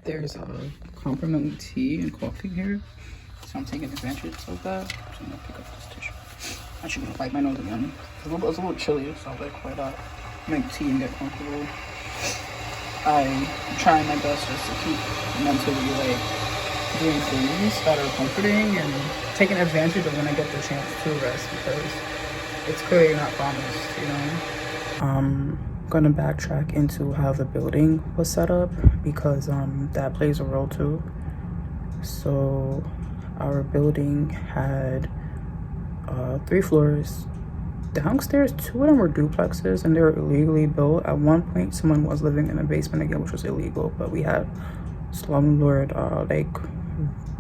There's a complimentary tea and coffee here, so I'm taking advantage of that. So I'm gonna pick up this tissue. I should wipe my nose again. It's a little chilly, so like why not make tea and get comfortable. I'm trying my best just to keep mentally like doing things that are comforting and taking advantage of when I get the chance to rest, because it's clearly not promised, you know. I'm gonna backtrack into how the building was set up, because that plays a role too. So our building had 3 floors. Downstairs, 2 of them were duplexes and they were illegally built. At one point someone was living in a basement again, which was illegal, but we had slumlord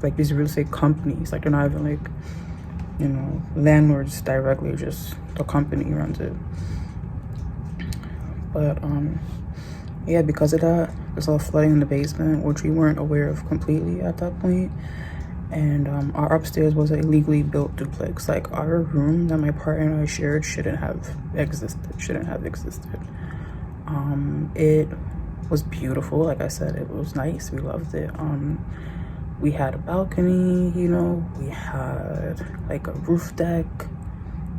like these real estate companies, like they're not even like, you know, landlords directly, just the company runs it. But yeah, because of that, there's all flooding in the basement, which we weren't aware of completely at that point. And our upstairs was an illegally built duplex. Like our room that my partner and I shared shouldn't have existed. It was beautiful. Like I said, it was nice. We loved it. We had a balcony, you know, we had like a roof deck.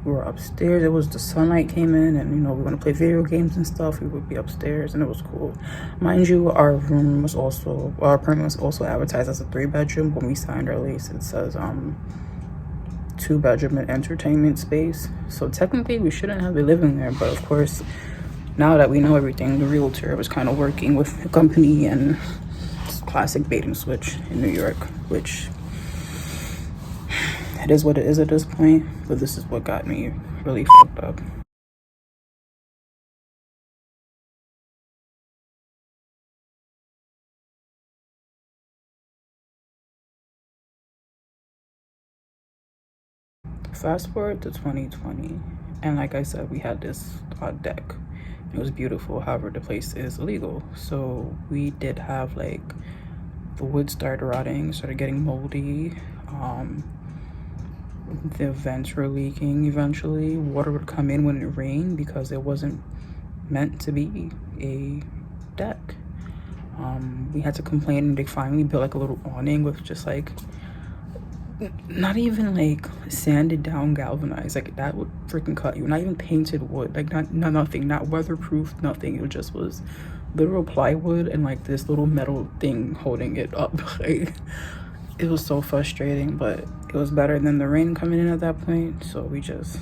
We were upstairs. It was the sunlight came in, and you know, we want to play video games and stuff. We would be upstairs, and it was cool. Mind you, our apartment was also advertised as a 3-bedroom. When we signed our lease, it says 2-bedroom and entertainment space. So technically, we shouldn't have been living there. But of course, now that we know everything, the realtor was kind of working with the company, and it's classic bait and switch in New York, which it is what it is at this point. But this is what got me really fucked up. Fast forward to 2020, and like I said, we had this deck. It was beautiful. However, the place is illegal, so we did have like the wood started rotting, started getting moldy. The vents were leaking. Eventually water would come in when it rained, because it wasn't meant to be a deck. We had to complain, and they finally built like a little awning with just like, not even like sanded down galvanized, like that would freaking cut you. Not even painted wood, like nothing, not weatherproof, nothing. It just was literal plywood and like this little metal thing holding it up. Like, it was so frustrating, but it was better than the rain coming in at that point. So we just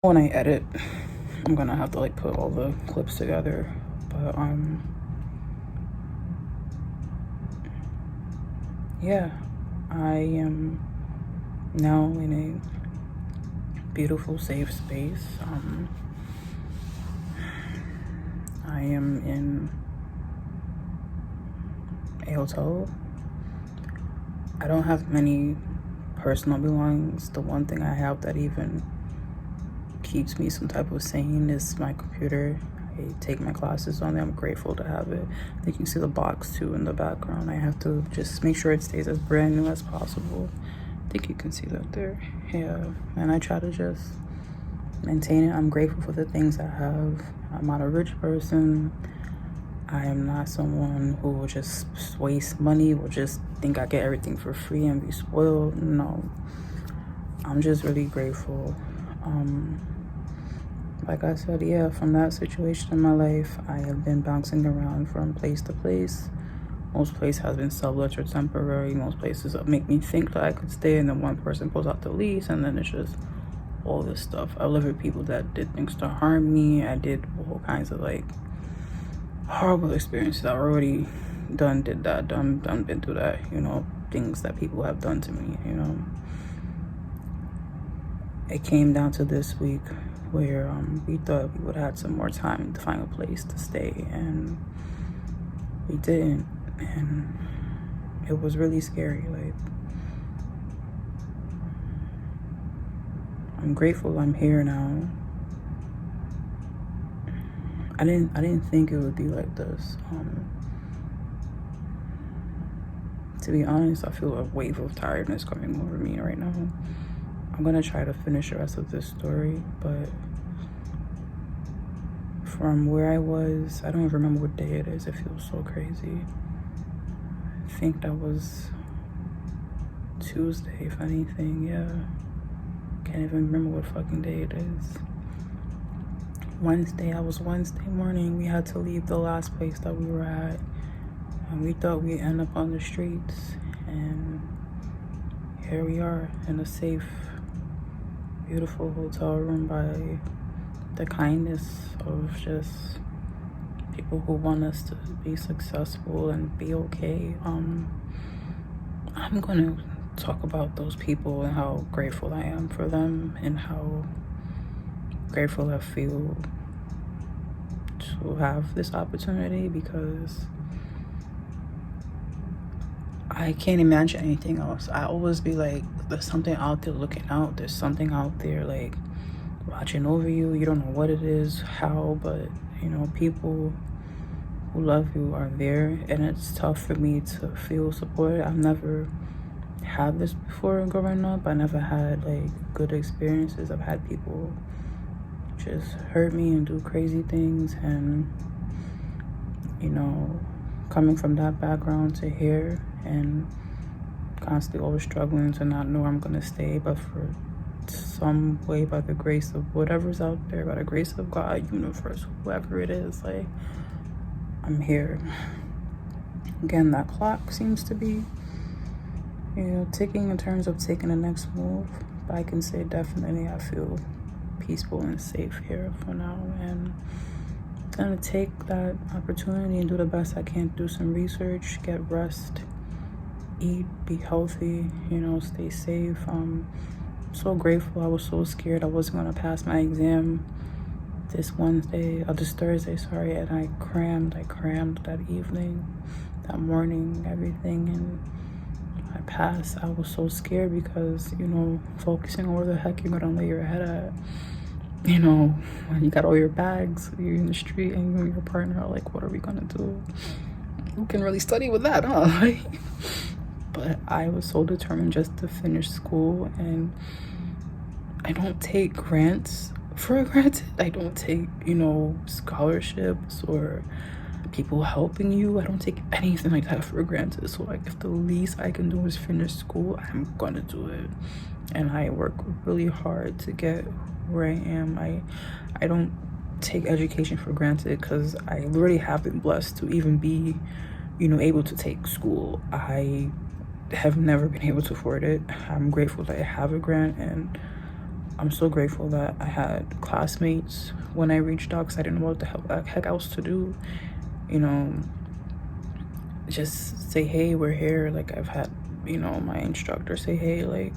when I edit, I'm gonna have to like put all the clips together. But yeah, I am now in a beautiful safe space. I am in a hotel. I don't have many personal belongings. The one thing I have that even keeps me some type of sane is my computer. I take my classes on there. I'm grateful to have it. I think you can see the box too in the background. I have to just make sure it stays as brand new as possible. I think you can see that there. Yeah, and I try to just maintain it. I'm grateful for the things I have. I'm not a rich person. I am not someone who will just waste money, will just think I get everything for free and be spoiled. No, I'm just really grateful. like I said, yeah, from that situation in my life, I have been bouncing around from place to place. Most places have been sublet or temporary. Most places make me think that I could stay, and then one person pulls out the lease, and then it's just all this stuff. I lived with people that did things to harm me. I did all kinds of like horrible experiences. I already did that, been through that, you know, things that people have done to me, you know. It came down to this week where we thought we would have some more time to find a place to stay, and we didn't, and it was really scary. Like, I'm grateful I'm here now. I didn't think it would be like this. To be honest, I feel a wave of tiredness coming over me right now. I'm gonna try to finish the rest of this story, but from where I was, I don't even remember what day it is. It feels so crazy. I think that was Tuesday, if anything, yeah. Can't even remember what fucking day it is. Wednesday morning, we had to leave the last place that we were at, and we thought we'd end up on the streets, and here we are in a safe, beautiful hotel room by the kindness of just people who want us to be successful and be okay. I'm gonna talk about those people and how grateful I am for them, and how grateful I feel to have this opportunity, because I can't imagine anything else. I always be like, there's something out there looking out. There's something out there like watching over you. You don't know what it is, how, but you know, people who love you are there, and it's tough for me to feel supported. I've never had this before growing up. I never had like good experiences. I've had people just hurt me and do crazy things, and you know, coming from that background to here, and constantly always struggling to not know I'm gonna stay, but for some way, by the grace of whatever's out there, by the grace of God, universe, whoever it is, like, I'm here. Again, that clock seems to be, you know, ticking in terms of taking the next move, but I can say definitely I feel peaceful and safe here for now, and I'm gonna take that opportunity and do the best I can, do some research, get rest, eat, be healthy, you know, stay safe. I'm so grateful. I was so scared I wasn't gonna pass my exam this Thursday, sorry, and I crammed that evening, that morning, everything, and I passed. I was so scared because, you know, focusing on where the heck you're gonna lay your head at, you know, when you got all your bags, you're in the street, and you and your partner are like, what are we gonna do? Who can really study with that, huh? But I was so determined just to finish school, and I don't take grants for granted. I don't take, you know, scholarships or people helping you. I don't take anything like that for granted. So like, if the least I can do is finish school, I'm gonna do it. And I work really hard to get where I am. I don't take education for granted, because I already have been blessed to even be, you know, able to take school. I have never been able to afford it. I'm grateful that I have a grant, and I'm so grateful that I had classmates when I reached out, because I didn't know what the heck else to do. You know, just say, hey, we're here. Like, I've had, you know, my instructor say, hey, like,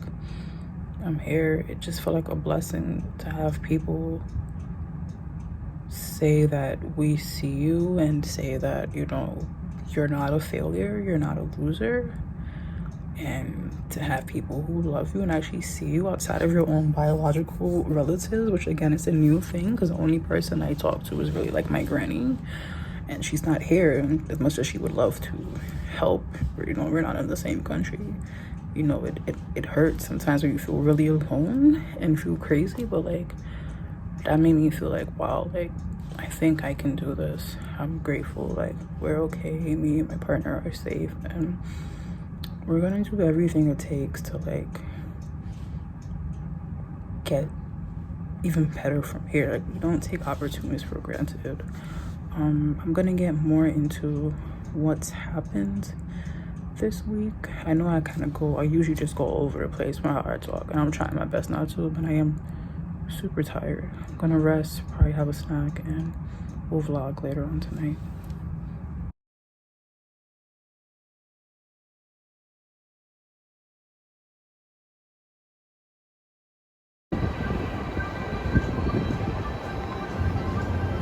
I'm here. It just felt like a blessing to have people say that we see you, and say that, you know, you're not a failure, you're not a loser, and to have people who love you and actually see you outside of your own biological relatives, which again is a new thing, because the only person I talk to is really like my granny, and she's not here as much as she would love to help. You know, we're not in the same country. You know, it hurts sometimes when you feel really alone and feel crazy, but like, that made me feel like, wow, like, I think I can do this. I'm grateful, like, we're okay, me and my partner are safe, and we're gonna do everything it takes to like get even better from here. Like, we don't take opportunities for granted. I'm gonna get more into what's happened this week. I know I usually just go over the place when I talk, and I'm trying my best not to, but I am super tired. I'm gonna rest, probably have a snack, and we'll vlog later on tonight.